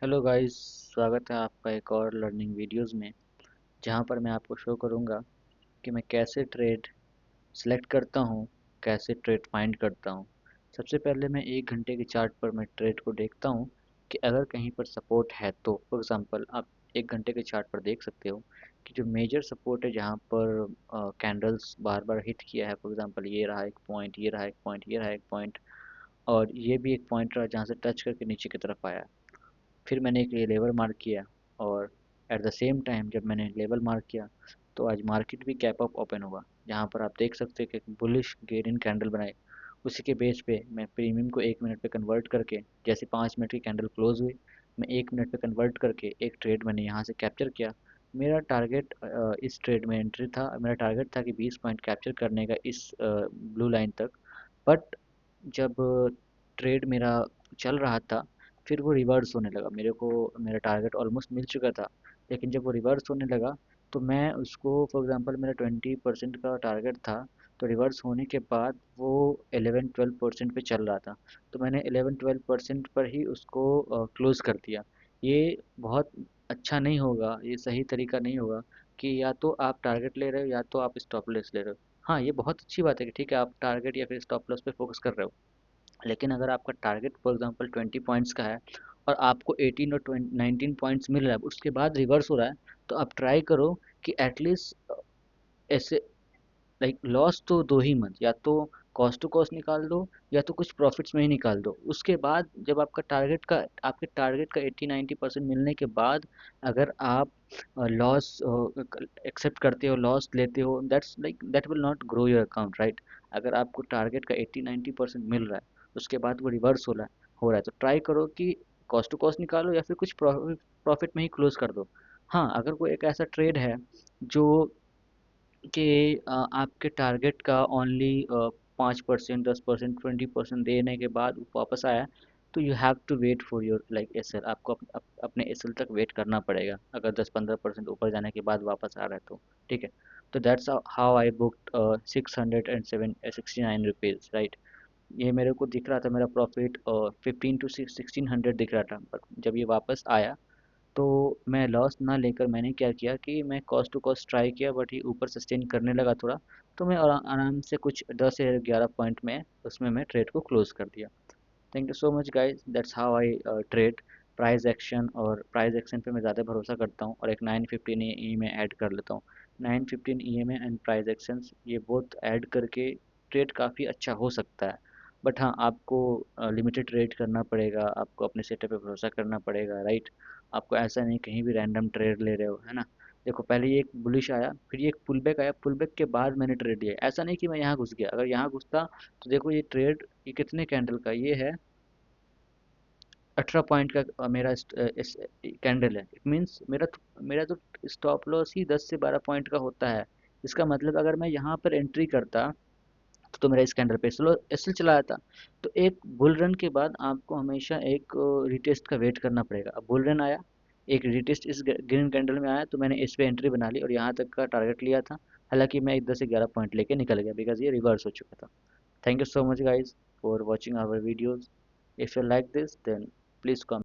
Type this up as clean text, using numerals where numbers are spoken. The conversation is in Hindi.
हेलो गाइस, स्वागत है आपका एक और लर्निंग वीडियोस में। जहां पर मैं आपको शो करूंगा कि मैं कैसे ट्रेड सेलेक्ट करता हूं, कैसे ट्रेड फाइंड करता हूं। सबसे पहले मैं 1 घंटे के चार्ट पर मैं ट्रेड को देखता हूं कि अगर कहीं पर सपोर्ट है तो फॉर एग्जांपल आप 1 घंटे के चार्ट पर देख सकते हो कि जो मेजर सपोर्ट है जहां पर कैंडल्स बार बार हिट किया है। फॉर एग्जांपल ये रहा एक पॉइंट, ये रहा एक पॉइंट, ये रहा एक पॉइंट, और ये भी एक पॉइंट रहा जहाँ से टच करके नीचे की तरफ आया। फिर मैंने एक ये लेवल मार्क किया, और एट द सेम टाइम जब मैंने लेवल मार्क किया तो आज मार्केट भी गैप अप ओपन हुआ, जहाँ पर आप देख सकते हैं कि एक बुलिश गेन इन कैंडल बनाए। उसी के बेस पे मैं प्रीमियम को 1 मिनट पे कन्वर्ट करके, जैसे 5 मिनट की कैंडल क्लोज हुई, मैं 1 मिनट पे कन्वर्ट करके एक ट्रेड मैंने यहाँ से कैप्चर किया। मेरा टारगेट इस ट्रेड में एंट्री था, मेरा टारगेट था कि 20 पॉइंट कैप्चर करने का इस ब्लू लाइन तक। बट जब ट्रेड मेरा चल रहा था, फिर वो रिवर्स होने लगा। मेरे को मेरा टारगेट ऑलमोस्ट मिल चुका था, लेकिन जब वो रिवर्स होने लगा तो मैं उसको, फॉर एग्जांपल मेरा 20% का टारगेट था, तो रिवर्स होने के बाद वो 11-12% पे चल रहा था, तो मैंने 11-12% पर ही उसको क्लोज कर दिया। ये बहुत अच्छा नहीं होगा, ये सही तरीका नहीं होगा कि या तो आप टारगेट ले रहे हो या तो आप स्टॉप लॉस ले रहे हो। हाँ, ये बहुत अच्छी बात है कि ठीक है आप टारगेट या फिर स्टॉप लॉस पे फोकस कर रहे हो, लेकिन अगर आपका टारगेट फॉर एग्जांपल 20 पॉइंट्स का है और आपको 18 और 19 पॉइंट्स मिल रहा है, उसके बाद रिवर्स हो रहा है, तो आप ट्राई करो कि एटलीस्ट ऐसे लाइक लॉस तो दो ही मत, या तो कॉस्ट टू कॉस्ट निकाल दो या तो कुछ प्रॉफिट्स में ही निकाल दो। उसके बाद जब आपके टारगेट का 80-90% मिलने के बाद अगर आप लॉस एक्सेप्ट करते हो, लॉस लेते हो, that will not grow your account, right. अगर आपको टारगेट का 80-90% मिल रहा है, उसके बाद वो रिवर्स हो रहा है तो ट्राई करो कि कॉस्ट टू कॉस्ट निकालो या फिर कुछ प्रॉफिट में ही क्लोज कर दो। हाँ, अगर कोई एक ऐसा ट्रेड है जो कि आपके टारगेट का ओनली 5%, 10%, 20% देने के बाद वो वापस आया, तो you have to wait for your like S L. आपको अपने एस एल तक वेट करना पड़ेगा, अगर 10-15% ऊपर जाने के बाद वापस आ रहा है तो। ठीक है, तो that's how I booked 669 rupees, right. ये मेरे को दिख रहा था, मेरा प्रॉफिट 15 to 1600 दिख रहा था, बट जब ये वापस आया तो मैं लॉस ना लेकर मैंने क्या किया कि मैं कॉस्ट टू कॉस्ट ट्राई किया, बट ये ऊपर सस्टेन करने लगा थोड़ा, तो मैं आराम से कुछ 10 या 11 पॉइंट में उसमें मैं ट्रेड को क्लोज कर दिया। Thank you so much guys, that's how I trade. Price action, और प्राइस एक्शन पे मैं ज़्यादा भरोसा करता हूँ, और एक 915 ई में ऐड कर लेता हूँ। 915 ई में एंड प्राइस एक्शंस, ये बोथ ऐड करके ट्रेड काफ़ी अच्छा हो सकता है। बट हाँ, आपको लिमिटेड ट्रेड करना पड़ेगा, आपको अपने सेटअप पे भरोसा करना पड़ेगा, राइट। आपको ऐसा नहीं कहीं भी रैंडम ट्रेड ले रहे हो, है ना। देखो, पहले ये एक बुलिश आया, फिर ये एक पुल बैक आया, पुल बैक के बाद मैंने ट्रेड लिया। ऐसा नहीं कि मैं यहाँ घुस गया, अगर यहाँ घुसता तो देखो ये ट्रेड, ये कितने कैंडल का ये है, 18 पॉइंट का मेरा कैंडल है। इट मीन्स मेरा तो स्टॉप लॉस ही 10 से 12 पॉइंट का होता है। इसका मतलब अगर मैं यहाँ पर एंट्री करता तो मेरा इस कैंडल पे स्लो एस एल चला जाता। तो एक बुल रन के बाद आपको हमेशा एक रिटेस्ट का वेट करना पड़ेगा। अब बुल रन आया, एक रिटेस्ट इस ग्रीन कैंडल में आया, तो मैंने इस पे एंट्री बना ली और यहाँ तक का टारगेट लिया था। हालांकि मैं एक 10 से 11 पॉइंट लेके निकल गया, बिकॉज ये रिवर्स हो चुका था। Thank you so much guys for watching our videos. If you like this, then please comment.